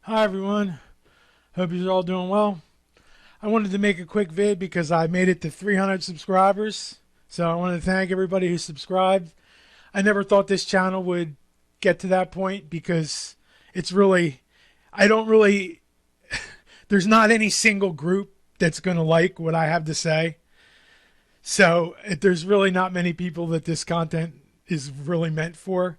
Hi everyone, hope you're all doing well. I wanted to make a quick vid because I made it to 300 subscribers. So I want to thank everybody who subscribed. I never thought this channel would get to that point because it's really, I don't really, there's not any single group that's going to like what I have to say. So there's really not many people that this content is really meant for.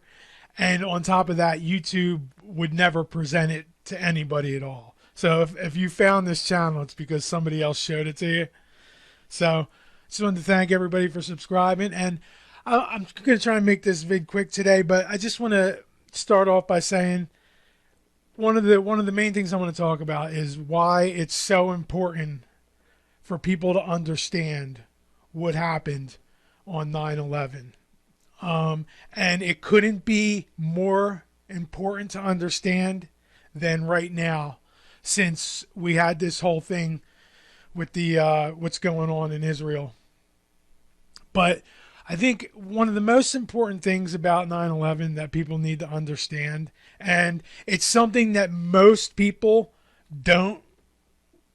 And on top of that, YouTube would never present it to anybody at all. So if you found this channel, it's because somebody else showed it to you. So just wanted to thank everybody for subscribing. And I'm going to try and make this vid quick today, but I just want to start off by saying one of the main things I want to talk about is why it's so important for people to understand what happened on 9/11. And it couldn't be more important to understand than right now, since we had this whole thing with the what's going on in Israel. But I think one of the most important things about 9/11 that people need to understand, and it's something that most people don't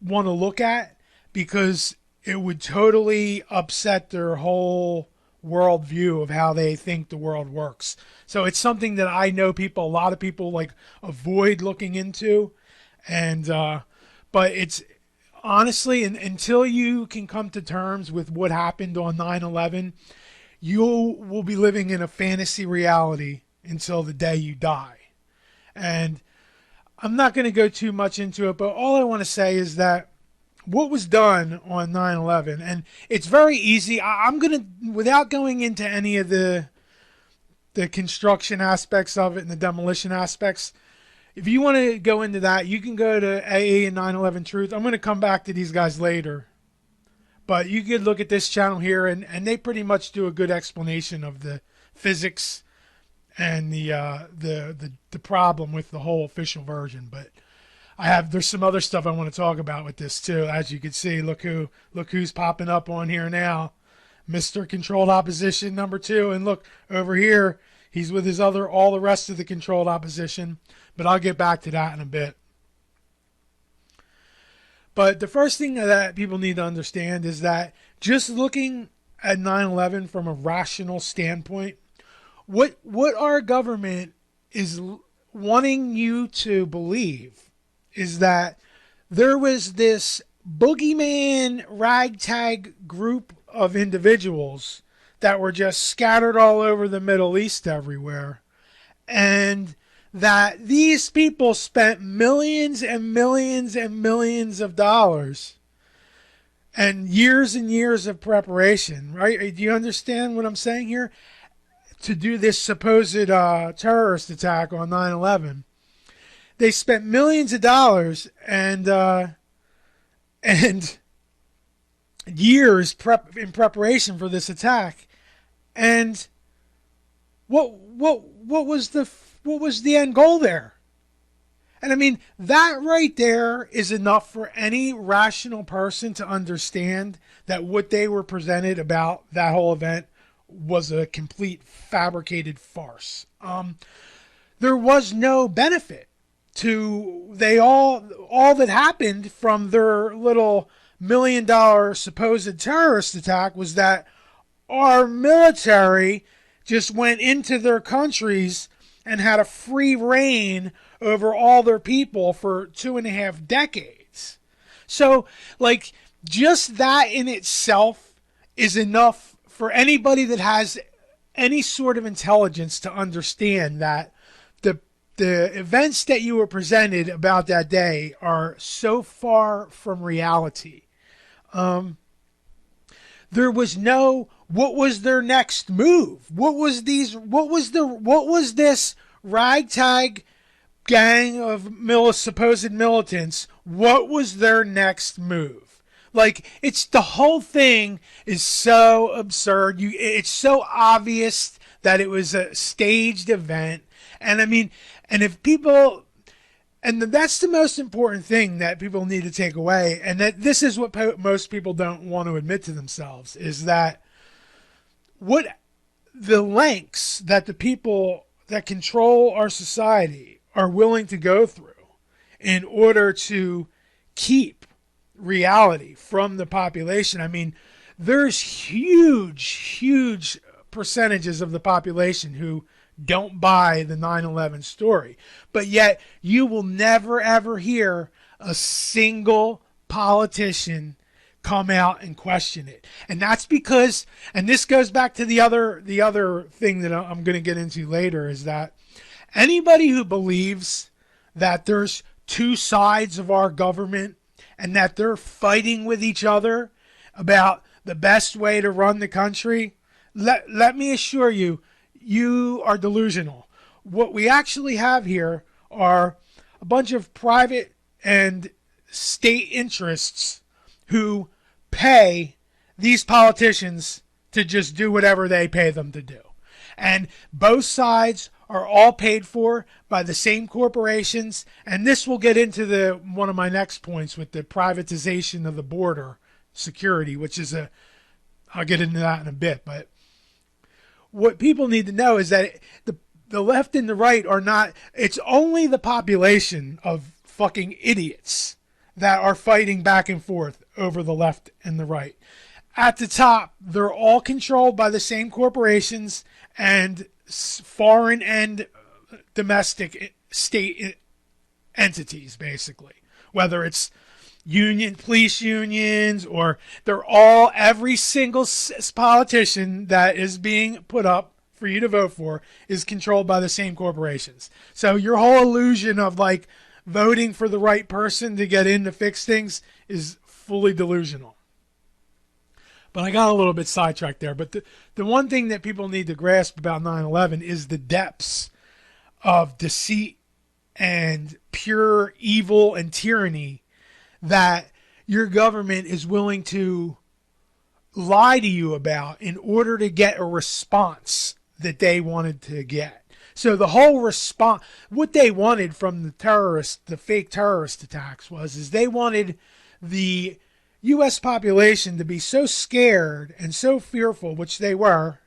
want to look at because it would totally upset their whole worldview of how they think the world works. So it's something that I know a lot of people like avoid looking into, and but it's honestly, until you can come to terms with what happened on 9/11, you will be living in a fantasy reality until the day you die. And I'm not going to go too much into it, but all I want to say is that what was done on 9/11, and it's very easy. I'm going to, without going into any of the construction aspects of it and the demolition aspects, if you want to go into that, you can go to AA and 9/11 Truth. I'm going to come back to these guys later. But you could look at this channel here, and they pretty much do a good explanation of the physics and the problem with the whole official version. But there's some other stuff I want to talk about with this too. As you can see, look who's popping up on here now. Mr. Controlled Opposition #2, and look over here, he's with all the rest of the controlled opposition, but I'll get back to that in a bit. But the first thing that people need to understand is that just looking at 9/11 from a rational standpoint, what our government is wanting you to believe is that there was this boogeyman ragtag group of individuals that were just scattered all over the Middle East everywhere, and that these people spent millions and millions and millions of dollars and years of preparation, right? Do you understand what I'm saying here? To do this supposed terrorist attack on 9/11. They spent millions of dollars and years in preparation for this attack. And what was the end goal there? And I mean, that right there is enough for any rational person to understand that what they were presented about that whole event was a complete fabricated farce. There was no benefit to all that happened from their little $1 million supposed terrorist attack was that our military just went into their countries and had a free reign over all their people for 2.5 decades. So, like, just that in itself is enough for anybody that has any sort of intelligence to understand that the events that you were presented about that day are so far from reality. There was no, what was their next move? What was this ragtag gang of supposed militants? What was their next move? Like, it's the whole thing is so absurd. It's so obvious that it was a staged event. And I mean, and if people, and that's the most important thing that people need to take away, and that this is what most people don't want to admit to themselves, is that what the lengths that the people that control our society are willing to go through in order to keep reality from the population. I mean, there's huge percentages of the population who don't buy the 9/11 story. But yet, you will never ever hear a single politician come out and question it. And that's because, and this goes back to the other thing that I'm going to get into later, is that anybody who believes that there's two sides of our government and that they're fighting with each other about the best way to run the country, let me assure you, you are delusional. What we actually have here are a bunch of private and state interests who pay these politicians to just do whatever they pay them to do. And both sides are all paid for by the same corporations. And this will get into one of my next points with the privatization of the border security, which is I'll get into that in a bit. But what people need to know is that the left and the right are not, it's only the population of fucking idiots that are fighting back and forth over the left and the right. At the top, they're all controlled by the same corporations and foreign and domestic state entities, basically. Whether it's police unions, or every single politician that is being put up for you to vote for is controlled by the same corporations. So your whole illusion of like voting for the right person to get in to fix things is fully delusional. But I got a little bit sidetracked there. But the one thing that people need to grasp about 9/11 is the depths of deceit and pure evil and tyranny that your government is willing to lie to you about in order to get a response that they wanted to get. So the whole response, what they wanted from the fake terrorist attacks is they wanted the U.S. population to be so scared and so fearful, which they were,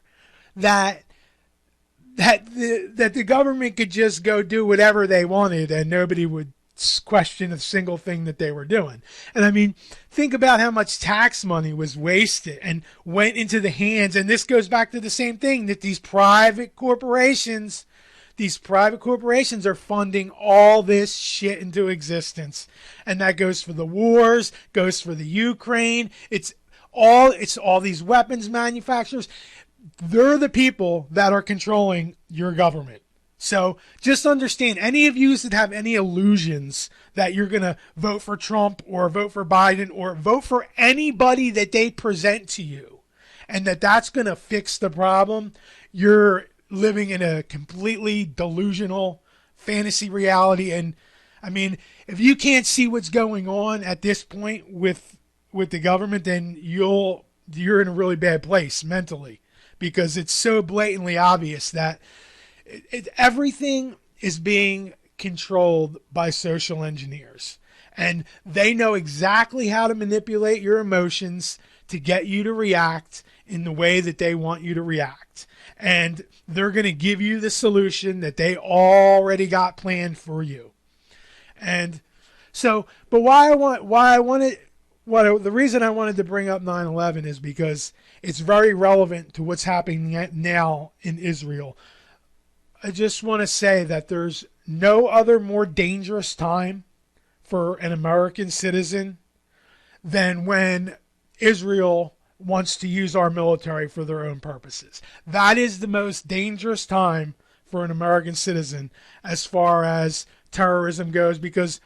that the government could just go do whatever they wanted and nobody would question a single thing that they were doing. And I mean, think about how much tax money was wasted and went into the hands. And this goes back to the same thing, that these private corporations are funding all this shit into existence. And that goes for the wars, goes for the Ukraine. It's all these weapons manufacturers. They're the people that are controlling your government. So just understand, any of you that have any illusions that you're going to vote for Trump or vote for Biden or vote for anybody that they present to you and that's going to fix the problem, you're living in a completely delusional fantasy reality. And I mean, if you can't see what's going on at this point with the government, then you're in a really bad place mentally, because it's so blatantly obvious that everything is being controlled by social engineers, and they know exactly how to manipulate your emotions to get you to react in the way that they want you to react. And they're going to give you the solution that they already got planned for you. And so, but the reason I wanted to bring up 9/11 is because it's very relevant to what's happening now in Israel. I just want to say that there's no other more dangerous time for an American citizen than when Israel wants to use our military for their own purposes. That is the most dangerous time for an American citizen as far as terrorism goes, because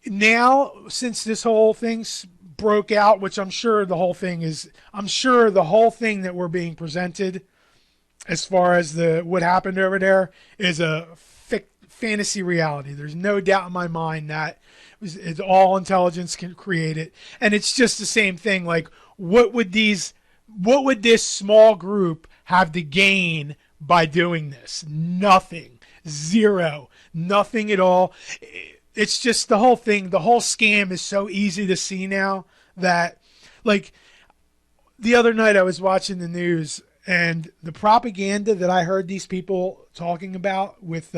now, since this whole thing broke out, which I'm sure the whole thing that we're being presented as far as what happened over there is a fantasy reality. There's no doubt in my mind that it's all intelligence can create it. And it's just the same thing. Like, what would this small group have to gain by doing this? Nothing. Zero. Nothing at all. It's just the whole thing. The whole scam is so easy to see now that, like, the other night I was watching the news, and the propaganda that I heard these people talking about with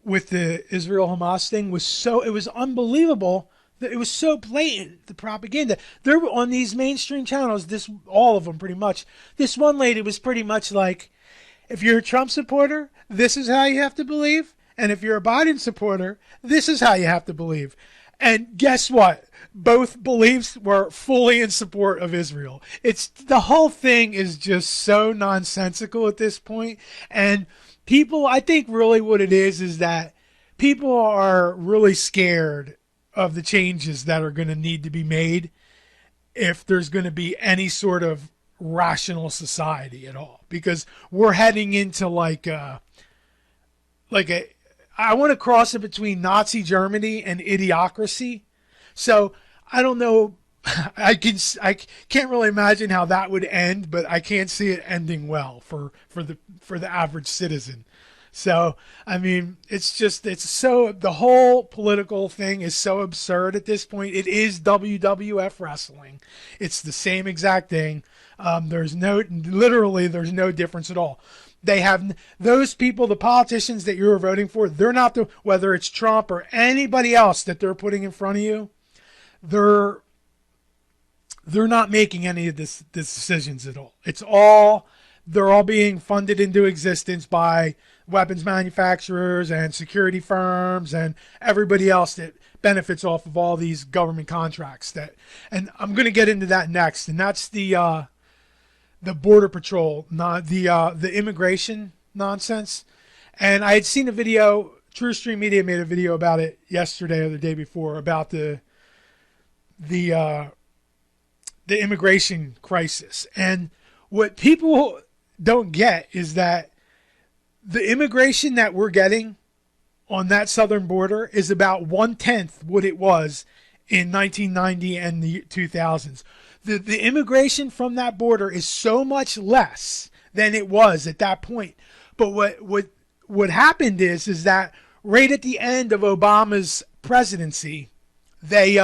with the Israel-Hamas thing was it was unbelievable. It was so blatant, the propaganda. There were on these mainstream channels, all of them pretty much. This one lady was pretty much like, if you're a Trump supporter, this is how you have to believe. And if you're a Biden supporter, this is how you have to believe. And guess what? Both beliefs were fully in support of Israel. The whole thing is just so nonsensical at this point. And people, I think really what it is that people are really scared of the changes that are going to need to be made if there's going to be any sort of rational society at all, because we're heading into I want to cross it between Nazi Germany and idiocracy. So I don't know. I can't really imagine how that would end, but I can't see it ending well for the average citizen. So, I mean, the whole political thing is so absurd at this point. It is WWF wrestling. It's the same exact thing. There's no difference at all. They have those people, the politicians that you're voting for, they're not whether it's Trump or anybody else that they're putting in front of you, they're not making any of this decisions at all. They're all being funded into existence by weapons manufacturers and security firms and everybody else that benefits off of all these government contracts. And I'm going to get into that next, and that's the Border Patrol, the immigration nonsense. And I had seen a video. TrueStream Media made a video about it yesterday or the day before about the immigration crisis. And what people don't get is that the immigration that we're getting on that southern border is about 1/10 what it was in 1990 and the 2000s. The immigration from that border is so much less than it was at that point. But what happened is that right at the end of Obama's presidency, they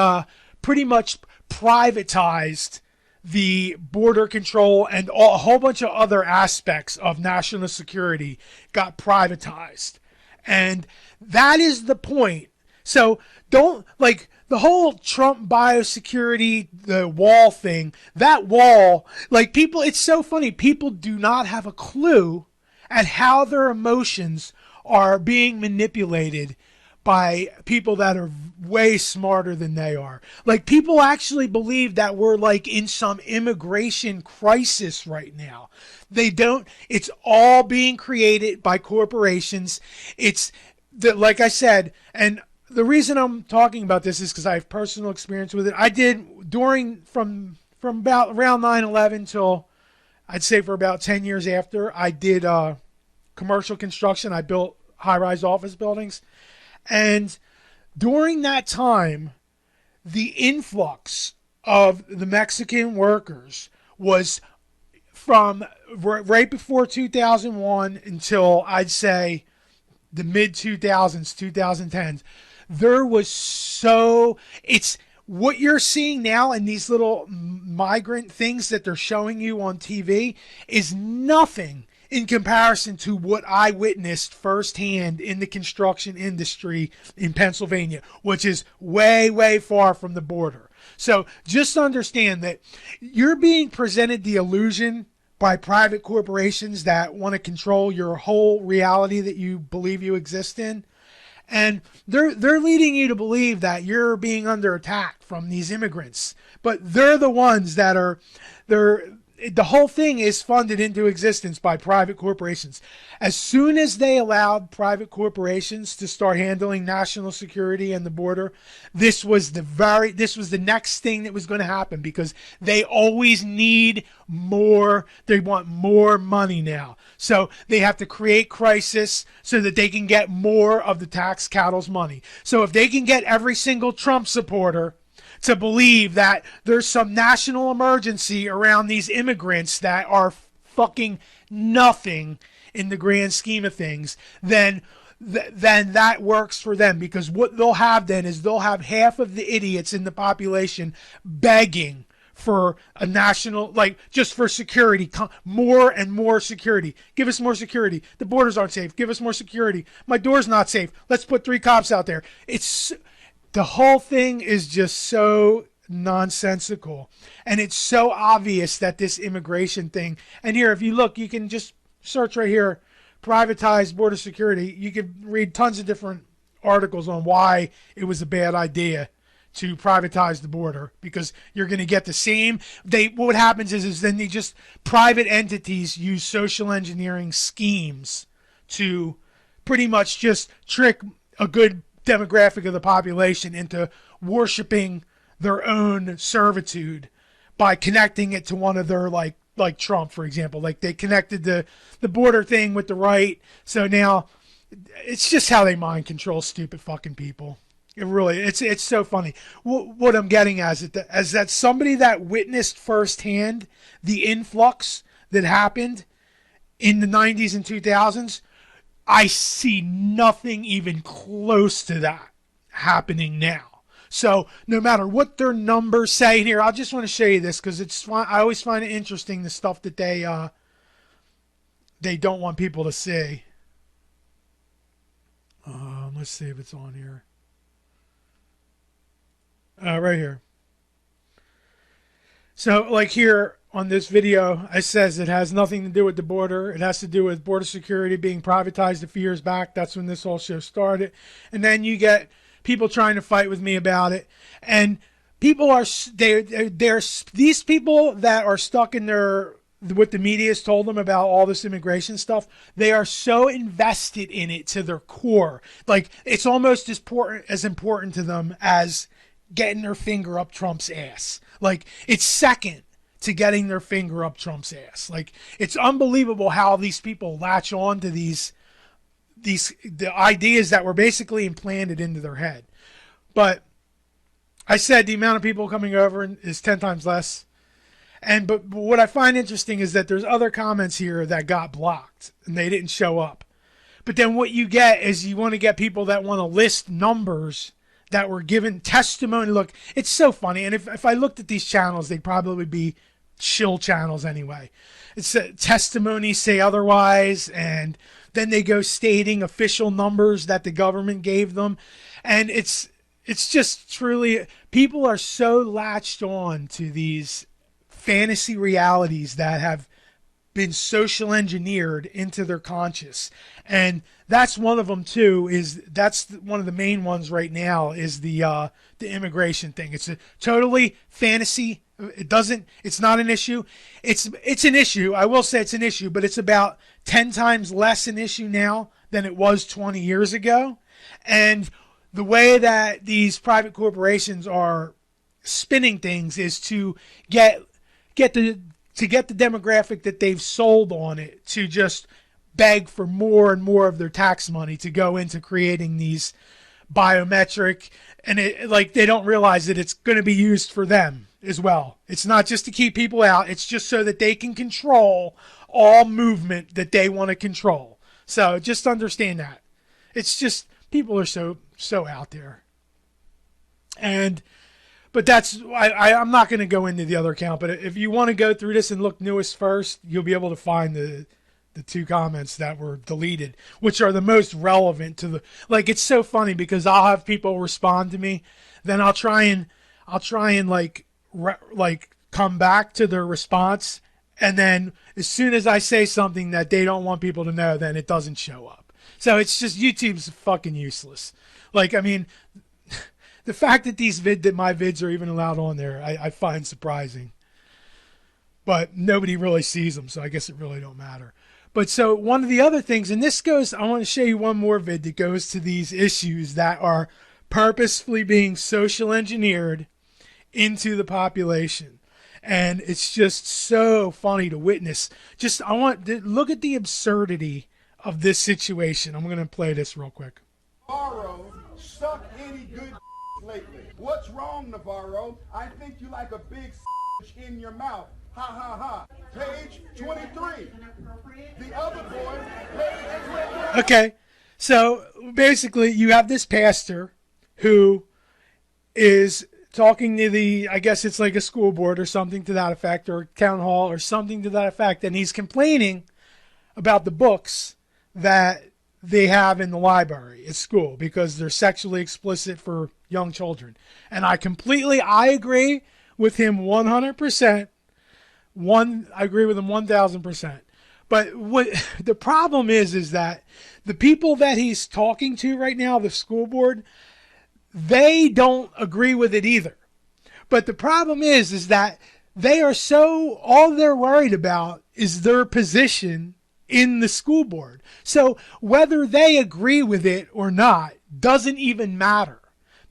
pretty much privatized the border control, and a whole bunch of other aspects of national security got privatized. And that is the point. So don't, the whole Trump biosecurity, the wall thing, that wall, people, it's so funny. People do not have a clue at how their emotions are being manipulated by people that are way smarter than they are. People actually believe that we're in some immigration crisis right now. They don't. It's all being created by corporations. It's like I said, and the reason I'm talking about this is because I have personal experience with it. I did from about around 9/11 till I'd say for about 10 years after, I did commercial construction. I built high-rise office buildings. And during that time, the influx of the Mexican workers was from right before 2001 until I'd say the mid-2000s, 2010s. There was it's what you're seeing now in these little migrant things that they're showing you on TV is nothing in comparison to what I witnessed firsthand in the construction industry in Pennsylvania, which is way, way far from the border. So just understand that you're being presented the illusion by private corporations that want to control your whole reality that you believe you exist in. And they're leading you to believe that you're being under attack from these immigrants. But they're the ones that the whole thing is funded into existence by private corporations. As soon as they allowed private corporations to start handling national security and the border, this was the next thing that was going to happen, because they always need more. They want more money now. So they have to create crisis so that they can get more of the tax cattle's money. So if they can get every single Trump supporter to believe that there's some national emergency around these immigrants that are fucking nothing in the grand scheme of things, then that works for them, because what they'll have then is they'll have half of the idiots in the population begging for a national, like just for security, more and more security. Give us more security. The borders aren't safe. Give us more security. My door's not safe. Let's put 3 cops out there. It's the whole thing is just so nonsensical, and it's so obvious that this immigration thing. And here, if you look, you can just search right here, privatized border security. You can read tons of different articles on why it was a bad idea to privatize the border, because you're going to get the same. What happens is then they just, private entities use social engineering schemes to pretty much just trick a good demographic of the population into worshiping their own servitude by connecting it to one of their, like Trump, for example. Like they connected the border thing with the right. So now it's just how they mind control stupid fucking people. It really, it's so funny. What I'm getting at is that somebody that witnessed firsthand the influx that happened in the 90s and 2000s, I see nothing even close to that happening now. So no matter what their numbers say here, I just want to show you this because it's fun. I always find it interesting, the stuff that they don't want people to see. Let's see if it's on here. Right here. So like here on this video, it says it has nothing to do with the border. It has to do with border security being privatized a few years back. That's when this whole show started. And then you get people trying to fight with me about it. And people are, these people that are stuck in their, what the media has told them about all this immigration stuff, they are so invested in it to their core. Like it's almost as important to them as getting their finger up Trump's ass. Like it's second to getting their finger up Trump's ass. Like it's unbelievable how these people latch on to the ideas that were basically implanted into their head. But I said the amount of people coming over is 10 times less. But what I find interesting is that there's other comments here that got blocked and they didn't show up. But then what you get is you want to get people that want to list numbers that were given testimony. Look, it's so funny. And if I looked at these channels, they'd probably be shill channels anyway. It's testimonies say otherwise, and then they go stating official numbers that the government gave them. And it's just truly, people are so latched on to these fantasy realities that have been social engineered into their conscious. And that's one of them too, that's one of the main ones right now is the immigration thing. It's a totally fantasy. It's not an issue. It's an issue. I will say it's an issue, but it's about 10 times less an issue now than it was 20 years ago. And the way that these private corporations are spinning things is to get the demographic that they've sold on it to just beg for more and more of their tax money to go into creating these biometric, and like they don't realize that it's going to be used for them as well. It's not just to keep people out. It's just so that they can control all movement that they want to control. So just understand that. It's just, people are so out there. But that's, I'm not going to go into the other account, but if you want to go through this and look newest first, you'll be able to find the 2 comments that were deleted, which are the most relevant to the, like, it's so funny because I'll have people respond to me, then I'll try and like come back to their response. And then as soon as I say something that they don't want people to know, then it doesn't show up. So it's just, YouTube's fucking useless. Like, I mean, the fact that that my vids are even allowed on there, I find surprising. But nobody really sees them, so I guess it really don't matter. But so one of the other things, and this goes, I want to show you one more vid that goes to these issues that are purposefully being social engineered into the population. And it's just so funny to witness. Just, look at the absurdity of this situation. I'm going to play this real quick. Navarro suck any good lately. What's wrong, Navarro? I think you like a big in your mouth. Ha ha ha. Page 23. The other boy, page 23. Okay, so basically you have this pastor who is talking to the, I guess it's like a school board or something to that effect, or town hall or something to that effect, and he's complaining about the books that they have in the library at school because they're sexually explicit for young children. And I agree with him 100%. I agree with him 1,000%. But what the problem is that the people that he's talking to right now, the school board, they don't agree with it either. But the problem is that they are all they're worried about is their position in the school board. So whether they agree with it or not doesn't even matter.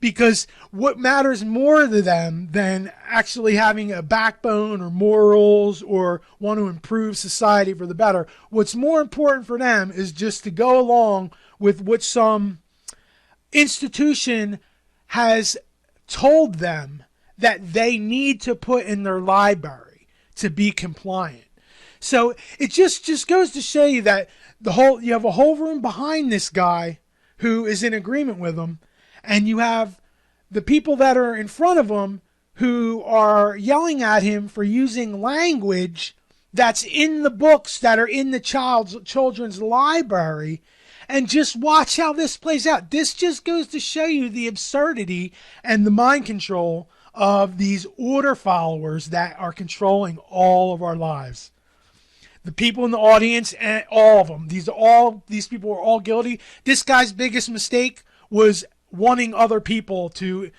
Because what matters more to them than actually having a backbone or morals or want to improve society for the better, what's more important for them is just to go along with what some institution has told them that they need to put in their library to be compliant. So it just goes to show you that you have a whole room behind this guy who is in agreement with him, and you have the people that are in front of him who are yelling at him for using language that's in the books that are in the children's library. And just watch how this plays out. This just goes to show you the absurdity and the mind control of these order followers that are controlling all of our lives. The people in the audience, and all of them, these people are all guilty. This guy's biggest mistake was wanting other people to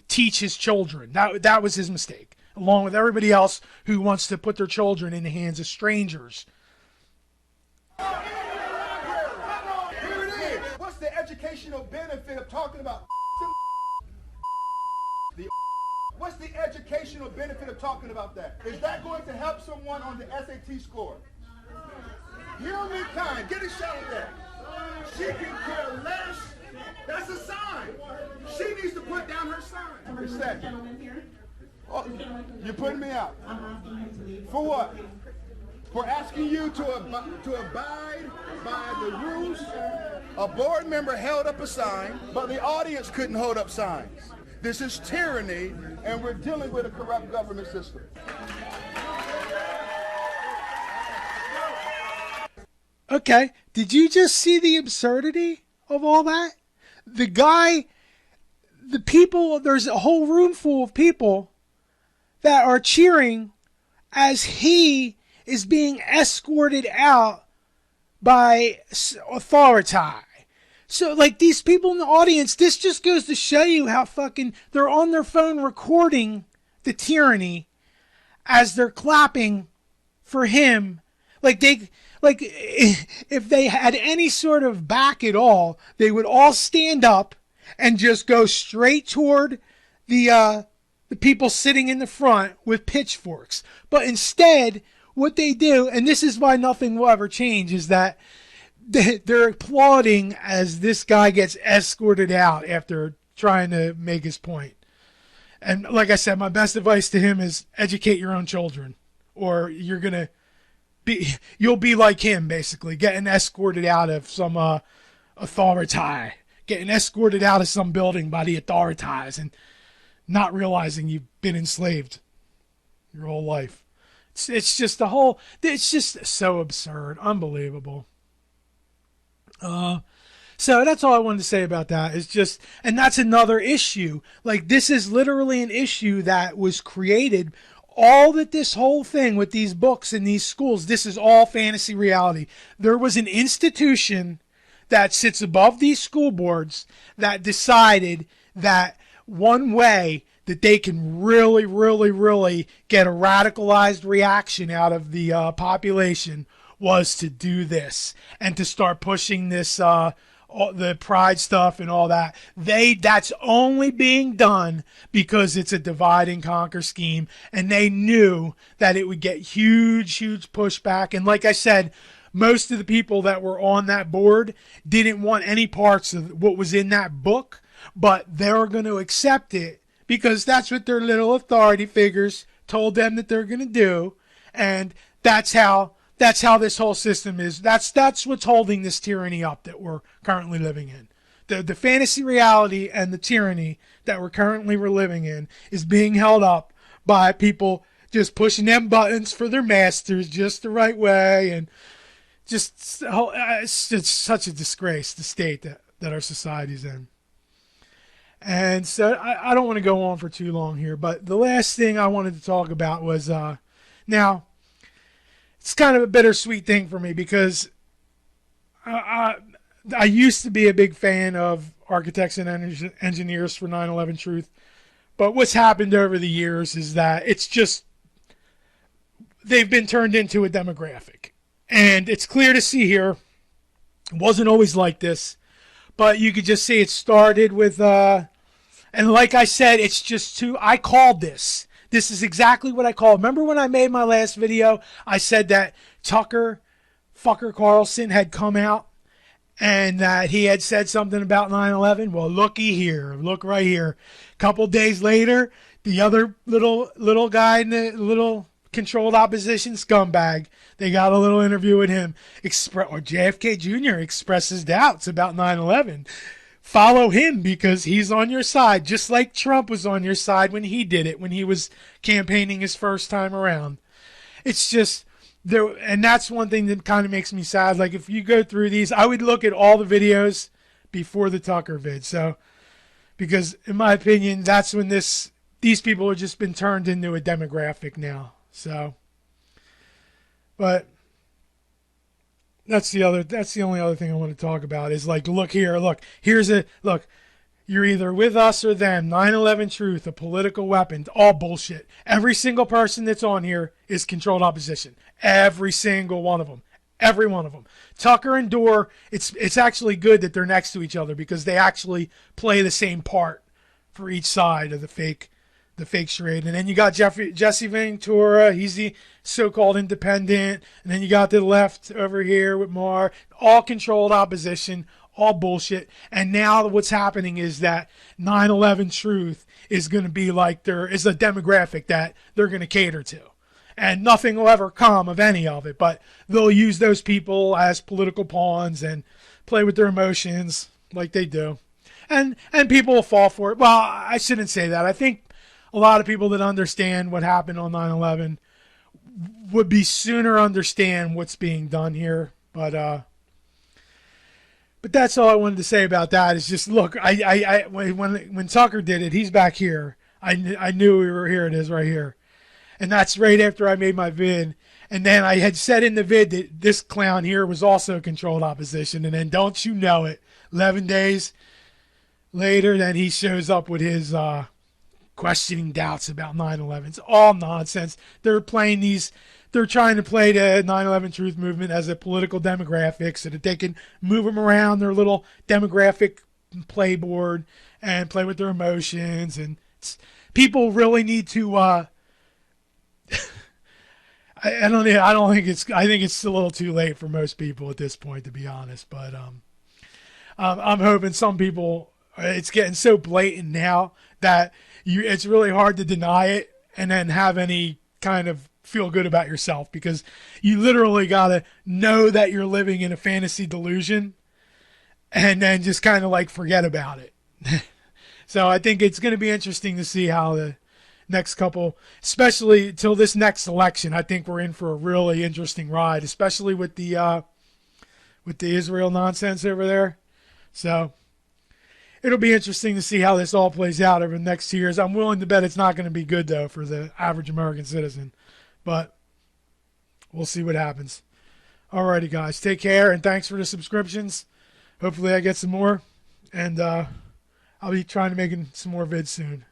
teach his children. That was his mistake, along with everybody else who wants to put their children in the hands of strangers. Here it is. What's the educational benefit of talking about What's the educational benefit of talking about that? Is that going to help someone on the SAT score? Hear me kind. Get a shot at that. She can care less. That's a sign. She needs to put down her sign. For a second. Oh, you're putting me out. For what? For asking you to abide by the rules. A board member held up a sign, but the audience couldn't hold up signs. This is tyranny, and we're dealing with a corrupt government system. Okay, did you just see the absurdity of all that? There's a whole room full of people that are cheering as he is being escorted out by authority. So, like, these people in the audience, this just goes to show you how fucking they're on their phone recording the tyranny as they're clapping for him. If they had any sort of back at all, they would all stand up and just go straight toward the people sitting in the front with pitchforks. But instead, what they do, and this is why nothing will ever change, is that they're applauding as this guy gets escorted out after trying to make his point. And like I said, my best advice to him is educate your own children, or you'll be like him, basically, getting escorted out of some authority, getting escorted out of some building by the authorities and not realizing you've been enslaved your whole life. It's just so absurd, unbelievable. So that's all I wanted to say about that. And that's another issue. Like, this is literally an issue that was created. This whole thing with these books in these schools, this is all fantasy reality. There was an institution that sits above these school boards that decided that one way that they can really, really, really get a radicalized reaction out of the population was to do this and to start pushing this, the pride stuff and all that. That's only being done because it's a divide and conquer scheme, and they knew that it would get huge pushback. And like I said, most of the people that were on that board didn't want any parts of what was in that book, but they were going to accept it because that's what their little authority figures told them that they're going to do. And that's how this whole system is. That's what's holding this tyranny up that we're currently living in. the fantasy reality and the tyranny that we're currently living in is being held up by people just pushing them buttons for their masters just the right way, and just it's such a disgrace, the state that our society's in. And so I don't want to go on for too long here, but the last thing I wanted to talk about was now it's kind of a bittersweet thing for me because I used to be a big fan of architects and engineers for 9/11 Truth, but what's happened over the years is that it's just they've been turned into a demographic, and it's clear to see here. It wasn't always like this, but you could just see it started with and like I said, it's just too. I called this. This is exactly what I called. Remember when I made my last video? I said that Tucker fucker Carlson had come out and that he had said something about 9/11. Well, looky here. Look right here. A couple days later, the other little guy in the little controlled opposition scumbag, they got a little interview with him. Or JFK Jr. expresses doubts about 9/11. Follow him because he's on your side, just like Trump was on your side when he did it, when he was campaigning his first time around. It's just there, and that's one thing that kind of makes me sad. Like if you go through these, I would look at all the videos before the Tucker vid. So, because in my opinion, that's when these people have just been turned into a demographic now. So, but that's the only other thing I want to talk about is like, look, you're either with us or them. 9/11 Truth, a political weapon, all bullshit. Every single person that's on here is controlled opposition. Every single one of them. Every one of them. Tucker and Dorr, it's actually good that they're next to each other because they actually play the same part for each side of the fake charade. And then you got Jesse Ventura, he's the so-called independent. And then you got the left over here with Marr, all controlled opposition, all bullshit. And now what's happening is that 9/11 Truth is going to be like there is a demographic that they're going to cater to. And nothing will ever come of any of it, but they'll use those people as political pawns and play with their emotions like they do. And people will fall for it. Well, I shouldn't say that. I think a lot of people that understand what happened on 9/11 would be sooner understand what's being done here. But that's all I wanted to say about that. Is just look, when Tucker did it, he's back here. I knew we were here. It is right here, and that's right after I made my vid. And then I had said in the vid that this clown here was also controlled opposition. And then don't you know it, 11 days later, then he shows up with his questioning doubts about 9/11. It's all nonsense. They're trying to play the 9/11 Truth movement as a political demographic so that they can move them around their little demographic playboard and play with their emotions. And people really need to. I think it's a little too late for most people at this point, to be honest. But I'm hoping some people. It's getting so blatant now that it's really hard to deny it and then have any kind of feel good about yourself, because you literally got to know that you're living in a fantasy delusion and then just kind of like forget about it. So I think it's going to be interesting to see how the next couple, especially till this next election, I think we're in for a really interesting ride, especially with the Israel nonsense over there. So it'll be interesting to see how this all plays out over the next 2 years. I'm willing to bet it's not going to be good, though, for the average American citizen. But we'll see what happens. Alrighty, guys. Take care, and thanks for the subscriptions. Hopefully I get some more. And I'll be trying to make some more vids soon.